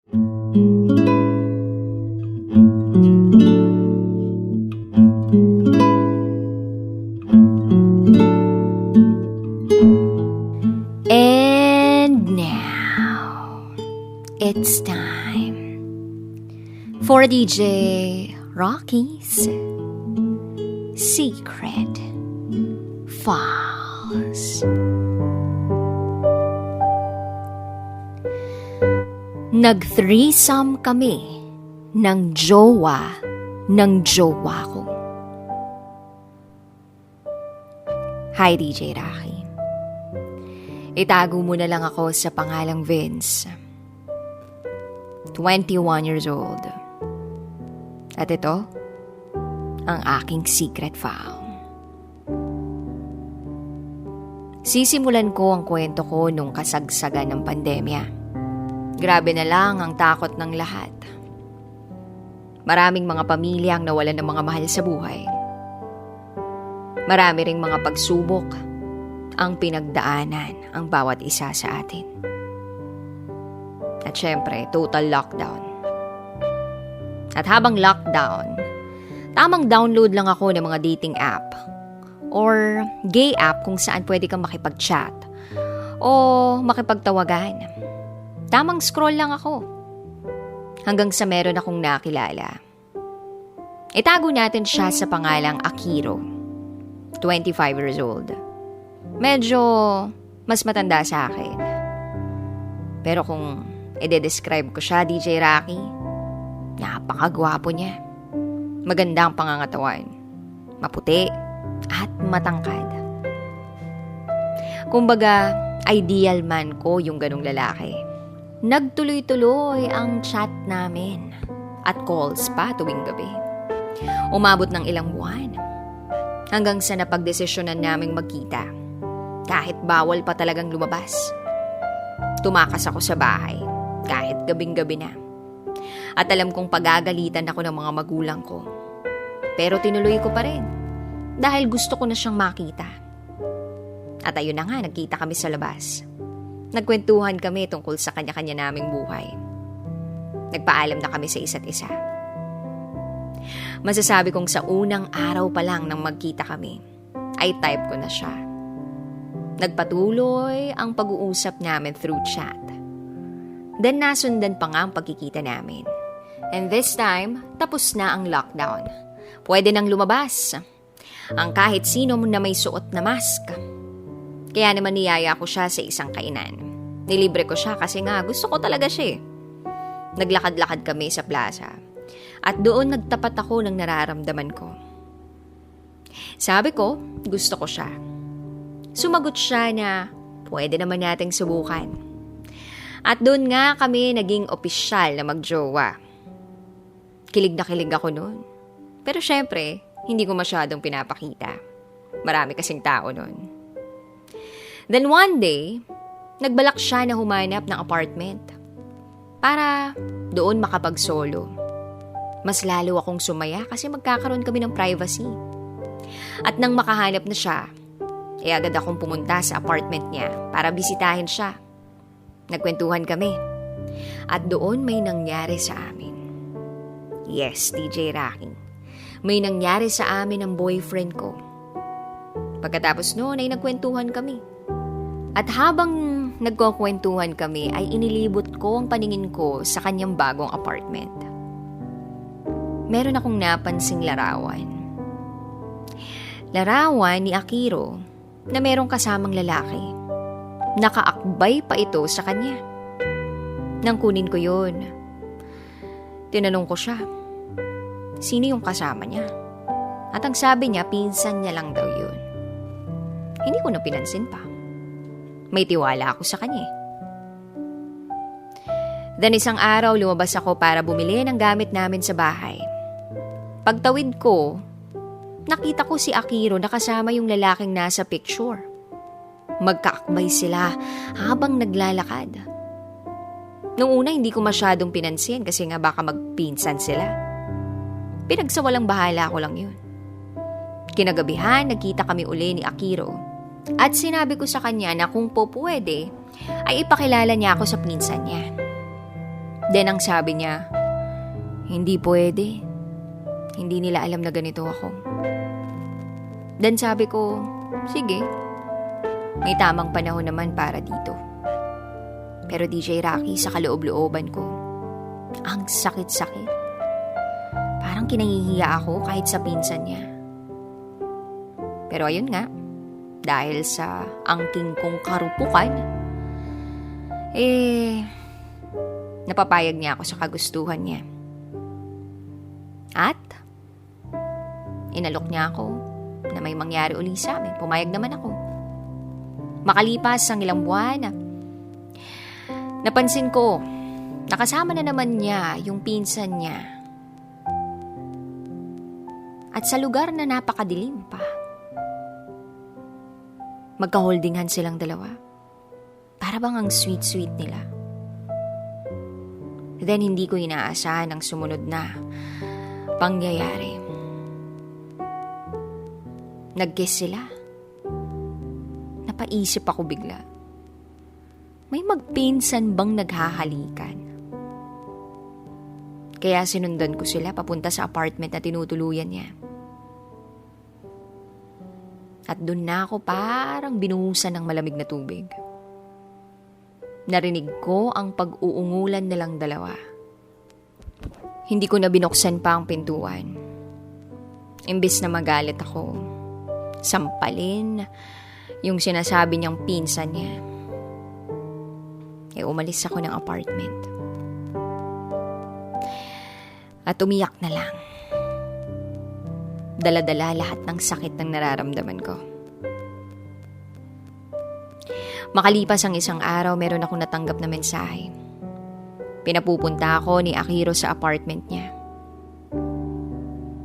And now, it's time for DJ Rocky's Secret Files. Nag-threesome kami ng jowa ko. Hi, DJ Rocky. Itago mo na lang ako sa pangalang Vince. 21 years old. At ito, ang aking secret file. Sisimulan ko ang kwento ko nung kasagsagan ng pandemya. Grabe na lang ang takot ng lahat. Maraming mga pamilya ang nawalan ng mga mahal sa buhay. Marami ring mga pagsubok ang pinagdaanan ang bawat isa sa atin. At syempre, total lockdown. At habang lockdown, tamang download lang ako ng mga dating app or gay app kung saan pwede kang makipag-chat o makipagtawagan. Tamang scroll lang ako hanggang sa meron akong nakilala. Itago natin siya sa pangalang Akiro, 25 years old. Medyo mas matanda sa akin. Pero kung i-describe ko siya, DJ Rocky, napakagwapo niya. Maganda ang pangangatawan. Maputi at matangkad. Kumbaga, ideal man ko yung ganong lalaki. Nagtuloy-tuloy ang chat namin at calls pa tuwing gabi. Umabot ng ilang buwan hanggang sa napagdesisyonan naming magkita. Kahit bawal pa talagang lumabas. Tumakas ako sa bahay kahit gabing-gabi na. At alam kong pagagalitan ako ng mga magulang ko. Pero tinuloy ko pa rin dahil gusto ko na siyang makita. At ayun na nga, nagkita kami sa labas. Nagkwentuhan kami tungkol sa kanya-kanya naming buhay. Nagpaalam na kami sa isa't isa. Masasabi kong sa unang araw pa lang nang magkita kami, ay type ko na siya. Nagpatuloy ang pag-uusap namin through chat. Then nasundan pa nga ang pagkikita namin. And this time, tapos na ang lockdown. Pwede nang lumabas. Ang kahit sino na may suot na mask. Kaya naman niyaya ko siya sa isang kainan. Nilibre ko siya kasi nga gusto ko talaga siya. Naglakad-lakad kami sa plaza. At doon nagtapat ako ng nararamdaman ko. Sabi ko, gusto ko siya. Sumagot siya na pwede naman nating subukan. At doon nga kami naging opisyal na magjowa. Kilig na kilig ako noon. Pero syempre, hindi ko masyadong pinapakita. Marami kasing tao noon. Then one day, nagbalak siya na humanap ng apartment para doon makapag-solo. Mas lalo akong sumaya kasi magkakaroon kami ng privacy. At nang makahanap na siya, agad akong pumunta sa apartment niya para bisitahin siya. Nagkwentuhan kami. At doon may nangyari sa amin. Yes, DJ Rocky. May nangyari sa amin ng boyfriend ko. Pagkatapos noon ay nagkwentuhan kami. At habang nagkukwentuhan kami ay inilibot ko ang paningin ko sa kanyang bagong apartment. Meron akong napansing larawan. Larawan ni Akiro na merong kasamang lalaki. Nakaakbay pa ito sa kanya. Nang kunin ko yun, tinanong ko siya, sino yung kasama niya? At ang sabi niya, pinsan niya lang daw yun. Hindi ko na pinansin pa. May tiwala ako sa kanya. Then isang araw, lumabas ako para bumili ng gamit namin sa bahay. Pagtawid ko, nakita ko si Akiro na kasama yung lalaking nasa picture. Magkaakbay sila habang naglalakad. Noong una, hindi ko masyadong pinansin kasi nga baka magpinsan sila. Pinagsawalang bahala ko lang yun. Kinagabihan, nagkita kami uli ni Akiro. At sinabi ko sa kanya na kung po pwede, ay ipakilala niya ako sa pinsan niya. Then ang sabi niya, hindi pwede. Hindi nila alam na ganito ako. Then sabi ko, sige. May tamang panahon naman para dito. Pero DJ Rocky, sa kaloob-looban ko, ang sakit-sakit. Parang kinahihiya ako kahit sa pinsan niya. Pero ayun nga, dahil sa angking kong karupukan, napapayag niya ako sa kagustuhan niya. At inalok niya ako na may mangyari uli sa amin. Pumayag naman ako. Makalipas ang ilang buwan, napansin ko, nakasama na naman niya yung pinsan niya. At sa lugar na napakadilim pa. Magka-holding hands silang dalawa. Para bang ang sweet-sweet nila. Then hindi ko inaasahan ang sumunod na pangyayari. Nag-kiss sila. Napaisip ako bigla. May magpinsan bang naghahalikan? Kaya sinundan ko sila papunta sa apartment na tinutuluyan niya. At doon na ako parang binuhusan ng malamig na tubig. Narinig ko ang pag-uungulan nilang dalawa. Hindi ko na binuksan pa ang pintuan. Imbes na magalit ako, sampalin yung sinasabi niyang pinsan niya. Umalis ako ng apartment. At umiyak na lang. Dala-dala lahat ng sakit ng nararamdaman ko. Makalipas ang isang araw, meron akong natanggap na mensahe. Pinapupunta ako ni Akiro sa apartment niya.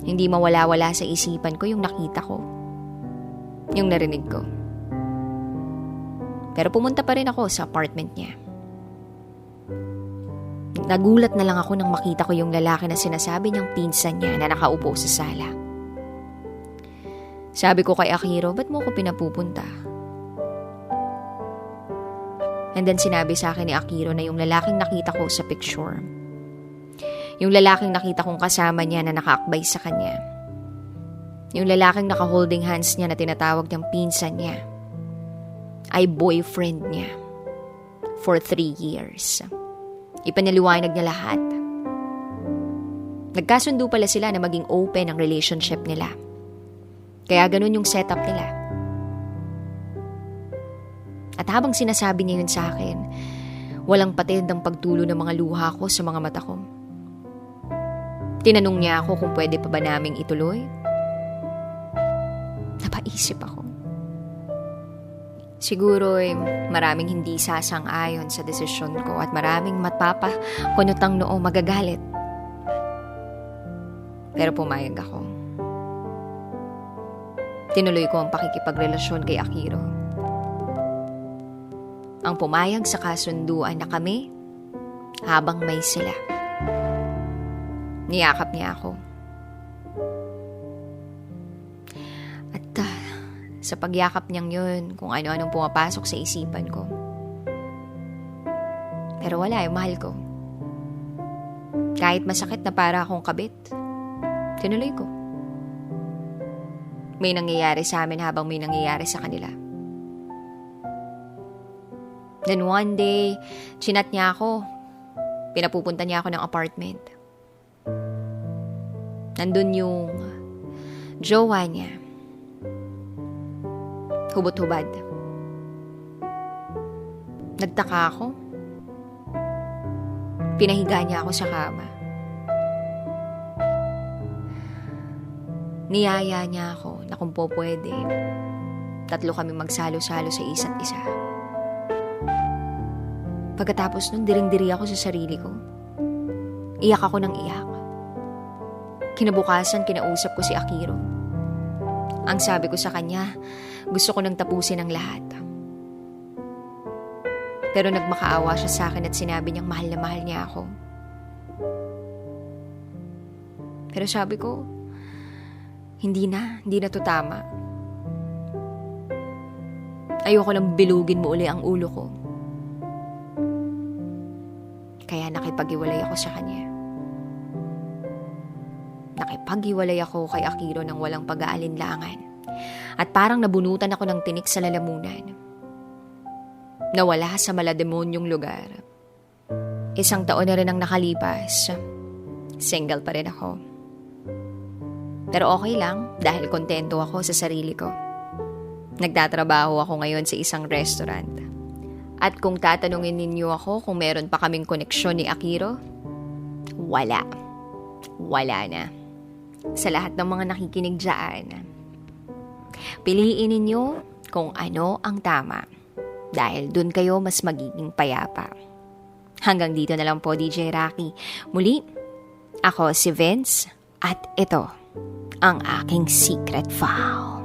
Hindi mawala-wala sa isipan ko yung nakita ko. Yung narinig ko. Pero pumunta pa rin ako sa apartment niya. Nagulat na lang ako nang makita ko yung lalaki na sinasabi niyang pinsan niya na nakaupo sa sala. Sabi ko kay Akiro, ba't mo ko pinapupunta? And then sinabi sa akin ni Akiro na yung lalaking nakita ko sa picture, yung lalaking nakita kong kasama niya na nakaakbay sa kanya, yung lalaking naka-holding hands niya na tinatawag niyang pinsan niya, ay boyfriend niya for 3 years. Ipanaliwanag niya lahat. Nagkasundo pala sila na maging open ang relationship nila. Kaya ganun yung setup nila. At habang sinasabi niya yun sa akin, walang patid ang pagtulo ng mga luha ko sa mga mata ko. Tinanong niya ako kung pwede pa ba naming ituloy. Napaisip ako. Siguro maraming hindi sasang-ayon sa desisyon ko at maraming mapapakunutang noo magagalit. Pero pumayag ako. Tinuloy ko ang pakikipagrelasyon kay Akiro. Ang pumayag sa kasunduan na kami habang may sila. Niyakap niya ako. At sa pagyakap niyang yun, kung ano-anong pumapasok sa isipan ko. Pero wala, mahal ko. Kahit masakit na para akong kabit, tinuloy ko. May nangyayari sa amin habang may nangyayari sa kanila. Then one day, chinat niya ako. Pinapupunta niya ako ng apartment. Nandun yung jowa niya. Hubot-hubad. Nagtaka ako. Pinahiga niya ako sa kama. Niyaya niya ako na kung po pwede, 3 kami magsalo-salo sa isa't isa. Pagkatapos nun, diring-diri ako sa sarili ko. Iyak ako ng iyak. Kinabukasan, kinausap ko si Akiro. Ang sabi ko sa kanya, gusto ko nang tapusin ang lahat. Pero nagmakaawa siya sa akin at sinabi niyang mahal na mahal niya ako. Pero sabi ko, hindi na to tama. Ayoko nang bilugin mo uli ang ulo ko. Kaya nakipag-iwalay ako sa kanya. Nakipag-iwalay ako kay Akiro ng walang pag-aalinlangan at parang nabunutan ako ng tinik sa lalamunan. Nawala sa malademonyong lugar. 1 taon na rin ang nakalipas. Single pa rin ako. Pero okay lang dahil kontento ako sa sarili ko. Nagtatrabaho ako ngayon sa isang restaurant. At kung tatanungin ninyo ako kung meron pa kaming koneksyon ni Akiro, wala. Wala na. Sa lahat ng mga nakikinig dyan, piliin ninyo kung ano ang tama. Dahil dun kayo mas magiging payapa. Hanggang dito na lang po, DJ Rocky. Muli, ako si Vince at ito ang aking secret vow.